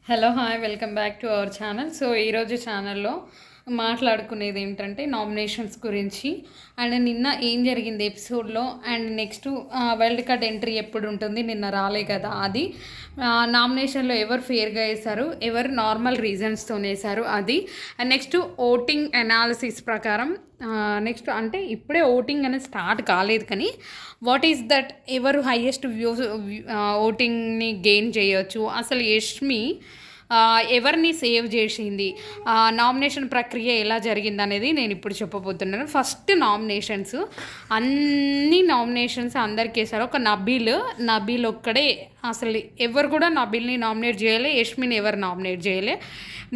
Hello hi welcome back to our channel. So ఈరోజు ఛానల్లో మాట్లాడుకునేది ఏంటంటే నామినేషన్స్ గురించి అండ్ నిన్న ఏం జరిగింది ఎపిసోడ్లో and next world cup entry ఎప్పుడు ఉంటుంది, నిన్న రాలే కదా అది. నామినేషన్లో ఎవరు ఫేర్గా వేశారు, ఎవరు నార్మల్ రీజన్స్తో వేశారు అది. అండ్ నెక్స్ట్ ఓటింగ్ అనాలిసిస్ ప్రకారం నెక్స్ట్ అంటే ఇప్పుడే ఓటింగ్ అనేది స్టార్ట్ కాలేదు కానీ వాట్ ఈస్ దట్ ఎవరు హైయెస్ట్ వ్యూస్ ఓటింగ్ని గెయిన్ చేయొచ్చు, అసలు యష్మి ఎవరిని సేవ్ చేసింది, నామినేషన్ ప్రక్రియ ఎలా జరిగింది అనేది నేను ఇప్పుడు చెప్పబోతున్నాను. ఫస్ట్ నామినేషన్స్, అన్ని నామినేషన్స్ అందరికి వేశారు. ఒక నబీల్ ఒక్కడే, అసలు ఎవరు కూడా నబీల్ని నామినేట్ చేయలే, యష్మిని ఎవరు నామినేట్ చేయలే.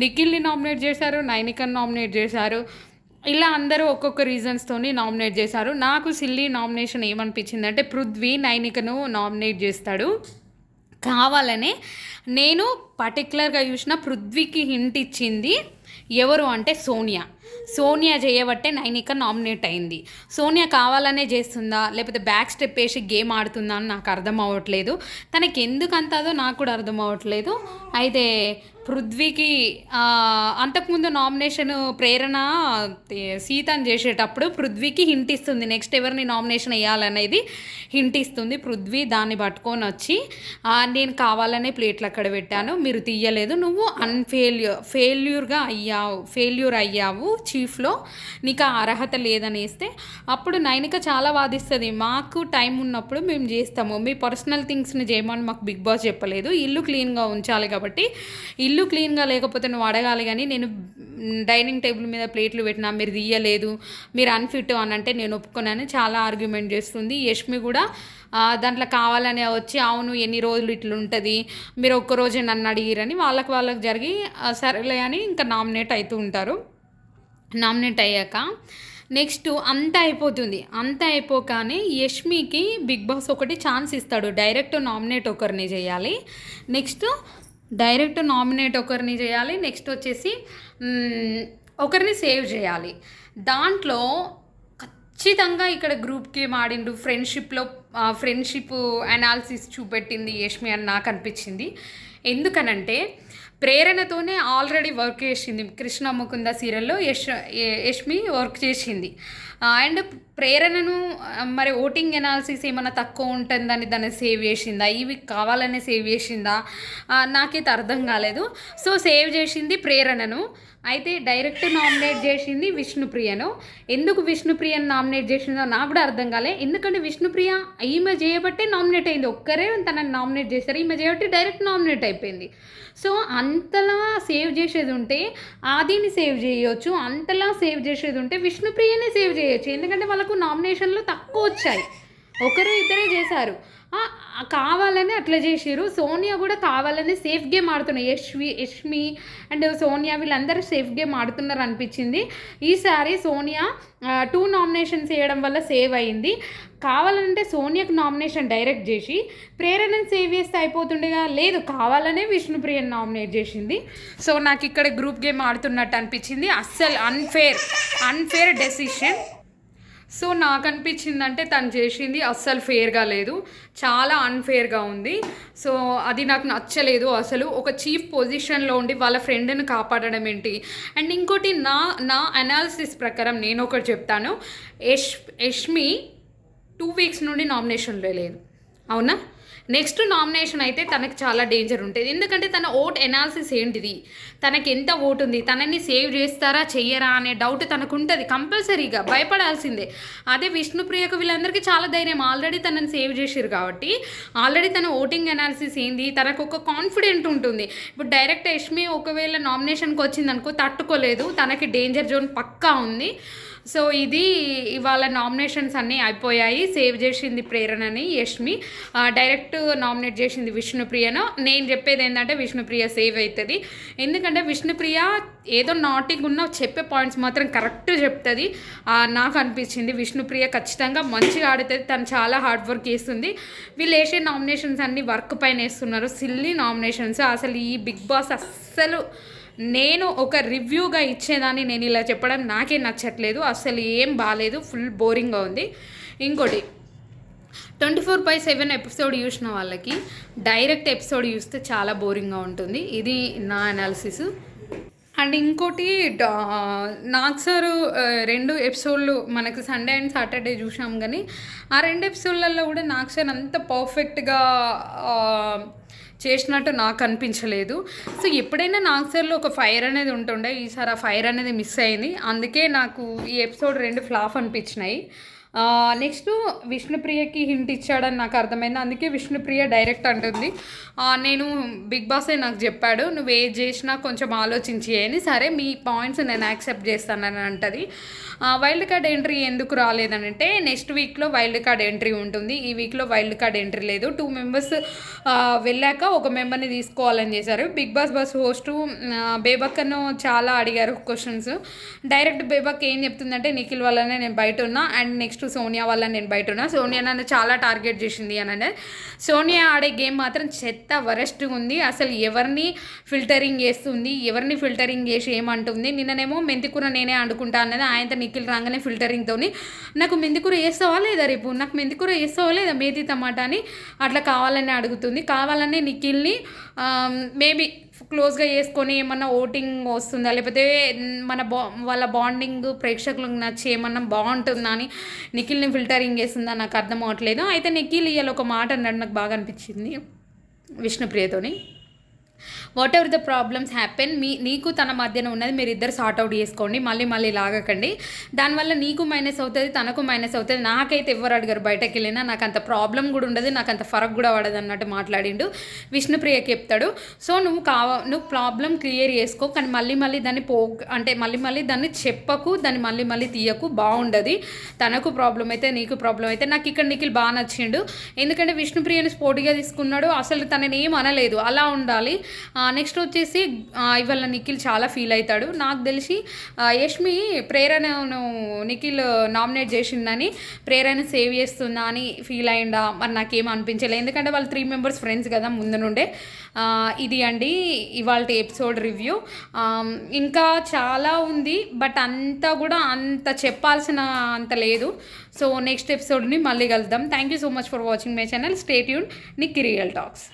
నిఖిల్ని నామినేట్ చేశారు, నైనికని నామినేట్ చేశారు. ఇలా అందరూ ఒక్కొక్క రీజన్స్తోని నామినేట్ చేశారు. నాకు సిల్లీ నామినేషన్ ఏమనిపించింది అంటే పృథ్వీ నైనికను నామినేట్ చేస్తాడు కావాలనే. నేను పర్టికులర్గా చూసిన పృథ్వీకి హింట్ ఇచ్చింది ఎవరు అంటే సోనియా చేయబట్టే నైనిక నామినేట్ అయింది. సోనియా కావాలనే చేస్తుందా లేకపోతే బ్యాక్ స్టెప్ వేసి గేమ్ ఆడుతుందా అని నాకు అర్థం అవ్వట్లేదు. తనకి ఎందుకు అంతదో నాకు కూడా అర్థం అవ్వట్లేదు. అయితే పృథ్వీకి అంతకుముందు నామినేషన్ ప్రేరణ సీతని చేసేటప్పుడు పృథ్వీకి హింట్ ఇస్తుంది నెక్స్ట్ ఎవరిని నామినేషన్ వేయాలనేది హింట్ ఇస్తుంది. పృథ్వీ దాన్ని పట్టుకొని వచ్చి నేను కావాలనే ప్లేట్లు అక్కడ పెట్టాను, మీరు తీయలేదు, నువ్వు ఫెయిల్యూర్ అయ్యావు చీఫ్లో, నీకు ఆ అర్హత లేదనేస్తే అప్పుడు నైనిక చాలా వాదిస్తుంది. మాకు టైం ఉన్నప్పుడు మేము చేస్తాము, మీ పర్సనల్ థింగ్స్ని చేయమని మాకు బిగ్ బాస్ చెప్పలేదు, ఇల్లు క్లీన్గా ఉంచాలి కాబట్టి ఇల్లు క్లీన్గా లేకపోతే నువ్వు అడగాలి, కానీ నేను డైనింగ్ టేబుల్ మీద ప్లేట్లు పెట్టినా మీరు తీయలేదు, మీరు అన్ఫిట్ అని అంటే నేను ఒప్పుకున్నాను చాలా ఆర్గ్యుమెంట్ చేస్తుంది. యష్మి కూడా దాంట్లో కావాలని వచ్చి అవును ఎన్ని రోజులు ఇట్లా ఉంటుంది, మీరు ఒక్కరోజే నన్ను అడిగిరని వాళ్ళకి జరిగి సరేలే అని ఇంకా నామినేట్ అవుతూ ఉంటారు. నామినేట్ అయ్యాక నెక్స్ట్ అంతా అయిపోతుంది. అంతా అయిపోగానే యష్మికి బిగ్ బాస్ ఒకటి ఛాన్స్ ఇస్తాడు, డైరెక్ట్ నామినేట్ ఒకరిని చేయాలి, నెక్స్ట్ నెక్స్ట్ వచ్చేసి ఒకరిని సేవ్ చేయాలి. దాంట్లో ఖచ్చితంగా ఇక్కడ గ్రూప్ గేమ్ ఆడిండు, ఫ్రెండ్షిప్ అనాలిసిస్ చూపెట్టింది యష్మి అని నాకు అనిపించింది. ఎందుకనంటే ప్రేరణతోనే ఆల్రెడీ వర్క్ చేసింది కృష్ణ ముకుంద సీరియల్లో యష్మి వర్క్ చేసింది. అండ్ ప్రేరణను మరి ఓటింగ్ ఎనాలిసిస్ ఏమైనా తక్కువ ఉంటుందని దాన్ని సేవ్ చేసిందా, ఇవి కావాలనే సేవ్ చేసిందా నాకైతే అర్థం కాలేదు. సో సేవ్ చేసింది ప్రేరణను, అయితే డైరెక్ట్ నామినేట్ చేసింది విష్ణుప్రియను. ఎందుకు విష్ణుప్రియను నామినేట్ చేసిందో నాకు కూడా అర్థం కాలే. ఎందుకంటే విష్ణుప్రియ ఈమె చేయబట్టే నామినేట్ అయింది, ఒక్కరే తనని నామినేట్ చేశారు, ఈమె చేయబట్టి డైరెక్ట్ నామినేట్ అయిపోయింది. సో అంతలా సేవ్ చేసేది ఉంటే ఆదిని సేవ్ చేయొచ్చు, అంతలా సేవ్ చేసేది ఉంటే విష్ణుప్రియనే సేవ్ చేయొచ్చు. ఎందుకంటే వాళ్ళకు నామినేషన్లు తక్కువ వచ్చాయి, ఒకరు ఇద్దరే చేశారు, కావాలని అట్లా చేసారు. సోనియా కూడా కావాలని సేఫ్ గేమ్ ఆడుతున్నారు, యష్మి అండ్ సోనియా వీళ్ళందరూ సేఫ్ గేమ్ ఆడుతున్నారు అనిపించింది. ఈసారి సోనియా 2 నామినేషన్స్ వేయడం వల్ల సేవ్ అయింది. కావాలంటే సోనియాకు నామినేషన్ డైరెక్ట్ చేసి ప్రేరణను సేవ్ చేస్తే అయిపోతుండేగా, లేదు కావాలనే విష్ణుప్రియను నామినేట్ చేసింది. సో నాకు ఇక్కడ గ్రూప్ గేమ్ ఆడుతున్నట్టు అనిపించింది, అస్సలు అన్ఫేర్ డెసిషన్. సో నాకు అనిపించిందంటే తను చేసింది అస్సలు ఫేర్గా లేదు, చాలా అన్ఫేర్గా ఉంది. సో అది నాకు నచ్చలేదు. అసలు ఒక చీఫ్ పొజిషన్లో ఉండి వాళ్ళ ఫ్రెండ్ని కాపాడడం ఏంటి. అండ్ ఇంకోటి నా అనాలిసిస్ ప్రకారం నేను ఒకటి చెప్తాను, యష్మి 2 వీక్స్ నుండి నామినేషన్లో లేదు, అవునా? నెక్స్ట్ నామినేషన్ అయితే తనకు చాలా డేంజర్ ఉంటుంది. ఎందుకంటే తన ఓట్ ఎనాలిసిస్ ఏంటిది, తనకి ఎంత ఓటు ఉంది, తనని సేవ్ చేస్తారా చెయ్యరా అనే డౌట్ తనకు ఉంటుంది, కంపల్సరీగా భయపడాల్సిందే. అదే విష్ణుప్రియకు వీళ్ళందరికీ చాలా ధైర్యం, ఆల్రెడీ తనని సేవ్ చేసారు కాబట్టి ఆల్రెడీ తన ఓటింగ్ ఎనాలిసిస్ ఏంది, తనకు ఒక కాన్ఫిడెంట్ ఉంటుంది. ఇప్పుడు డైరెక్ట్ యష్మి ఒకవేళ నామినేషన్కి వచ్చిందనుకో తట్టుకోలేదు, తనకి డేంజర్ జోన్ పక్కా ఉంది. సో ఇది ఇవాళ నామినేషన్స్ అన్నీ అయిపోయాయి. సేవ్ చేసింది ప్రేరణని యష్మి, డైరెక్ట్ నామినేట్ చేసింది విష్ణుప్రియను. నేను చెప్పేది ఏంటంటే విష్ణుప్రియ సేవ్ అవుతుంది. ఎందుకంటే విష్ణుప్రియ ఏదో నాటింగ్ ఉన్న చెప్పే పాయింట్స్ మాత్రం కరెక్ట్ చెప్తుంది నాకు అనిపించింది. విష్ణుప్రియ ఖచ్చితంగా మంచిగా ఆడుతుంది, తను చాలా హార్డ్ వర్క్ చేస్తుంది. వీళ్ళు వేసే నామినేషన్స్ అన్నీ వర్క్ పైన వేస్తున్నారు, సిల్లీ నామినేషన్స్. అసలు ఈ బిగ్ బాస్ అస్సలు నేను ఒక రివ్యూగా ఇచ్చేదాన్ని, నేను ఇలా చెప్పడం నాకే నచ్చట్లేదు, అసలు ఏం బాగాలేదు, ఫుల్ బోరింగ్గా ఉంది. ఇంకోటి 24/7 ఎపిసోడ్ చూసిన వాళ్ళకి డైరెక్ట్ ఎపిసోడ్ చూస్తే చాలా బోరింగ్గా ఉంటుంది. ఇది నా అనాలిసిస్. అండ్ ఇంకోటి నాగ్ సారు 2 ఎపిసోడ్లు మనకు సండే అండ్ సాటర్డే చూసాం, కానీ ఆ 2 ఎపిసోడ్లలో కూడా నాగ్ సార్ అంత పర్ఫెక్ట్గా చేసినట్టు నాకు అనిపించలేదు. సో ఎప్పుడైనా నాగ్ సార్లో ఒక ఫైర్ అనేది ఉంటుండే, ఈసారి ఆ ఫైర్ అనేది మిస్ అయింది. అందుకే నాకు ఈ ఎపిసోడ్ 2 ఫ్లాప్ అనిపించినాయి. నెక్స్ట్ విష్ణుప్రియకి హింట్ ఇచ్చాడని నాకు అర్థమైంది. అందుకే విష్ణుప్రియ డైరెక్ట్ అంటుంది, నేను బిగ్ బాసే నాకు చెప్పాడు నువ్వు ఏది చేసినా కొంచెం ఆలోచించి అని. సరే మీ పాయింట్స్ నేను యాక్సెప్ట్ చేస్తానని అంటది. వైల్డ్ కార్డ్ ఎంట్రీ ఎందుకు రాలేదనంటే నెక్స్ట్ వీక్లో వైల్డ్ కార్డ్ ఎంట్రీ ఉంటుంది, ఈ వీక్లో వైల్డ్ కార్డ్ ఎంట్రీ లేదు. 2 మెంబర్స్ వెళ్ళాక ఒక మెంబర్ని తీసుకోవాలని చేశారు. బిగ్ బాస్ హోస్టు బేబక్కను చాలా అడిగారు క్వశ్చన్స్. డైరెక్ట్ బేబక్ ఏం చెప్తుందంటే నిఖిల్ వల్లనే నేను బయట ఉన్నా, అండ్ నెక్స్ట్ సోనియా వల్ల నేను బయట ఉన్నా, సోనియా నన్ను చాలా టార్గెట్ చేసింది అని అంటే. సోనియా ఆడే గేమ్ మాత్రం చెత్త వరస్ట్గా ఉంది. అసలు ఎవరిని ఫిల్టరింగ్ చేస్తుంది, ఎవరిని ఫిల్టరింగ్ చేసి ఏమంటుంది. నిన్ననేమో మెంతికూర నేనే వండుకుంటా అన్నది, ఆయనతో నిఖిల్ రాగానే ఫిల్టరింగ్తో నాకు మెంతికూర వేస్తావా లేదా, రేపు నాకు మెంతికూర వేస్తావా లేదా, మేతి టమాటా అని అట్లా కావాలని అడుగుతుంది. కావాలనే నిఖిల్ని మేబీ క్లోజ్గా చేసుకొని ఏమన్నా ఓటింగ్ వస్తుందా, లేకపోతే వాళ్ళ బాండింగ్ ప్రేక్షకులకు నచ్చి ఏమన్నా బాగుంటుందా అని నిఖిల్ని ఫిల్టరింగ్ చేస్తుందా నాకు అర్థం అవ్వట్లేదు. అయితే నిఖిల్ ఇవాళ ఒక మాట అన్నాడు, నాకు బాగా అనిపించింది విష్ణుప్రియతోని. Whatever the problems happen, నీకు తన మధ్యన ఉన్నది మీరు ఇద్దరు సార్ట్అవుట్ చేసుకోండి, మళ్ళీ లాగకండి. దానివల్ల నీకు మైనస్ అవుతుంది, తనకు మైనస్ అవుతుంది. నాకైతే ఎవరు అడిగారు బయటకు వెళ్ళినా నాకు అంత ప్రాబ్లం కూడా ఉండదు, నాకు అంత ఫరక్ కూడా పడదు అన్నట్టు మాట్లాడిండు. విష్ణుప్రియకి చెప్తాడు, సో నువ్వు ప్రాబ్లం క్లియర్ చేసుకో, కానీ మళ్ళీ దాన్ని అంటే మళ్ళీ దాన్ని చెప్పకు, దాన్ని మళ్ళీ తీయకు, బాగుండదు. తనకు ప్రాబ్లం అయితే నీకు ప్రాబ్లం అయితే. నాకు ఇక్కడ నిఖిల్ బాగా నచ్చిండు, ఎందుకంటే విష్ణుప్రియని స్పోర్టిగా తీసుకున్నాడు, అసలు తనని ఏం అనలేదు, అలా ఉండాలి. నెక్స్ట్ వచ్చేసి ఇవాళ నిఖిల్ చాలా ఫీల్ అవుతాడు. నాకు తెలిసి యష్మి ప్రేరణను నిఖిల్ నామినేట్ చేసిందని ప్రేరణ సేవ్ చేస్తుందా అని ఫీల్ అయిందా మరి నాకేం అనిపించలేదు, ఎందుకంటే వాళ్ళు 3 మెంబర్స్ ఫ్రెండ్స్ కదా ముందు నుండే. ఇది అండి ఇవాళ ఎపిసోడ్ రివ్యూ. ఇంకా చాలా ఉంది, బట్ అంతా కూడా అంత చెప్పాల్సిన అంత లేదు. సో నెక్స్ట్ ఎపిసోడ్ని మళ్ళీ కలుద్దాం. Thank you so much for watching my channel. Stay tuned. Nikki real talks.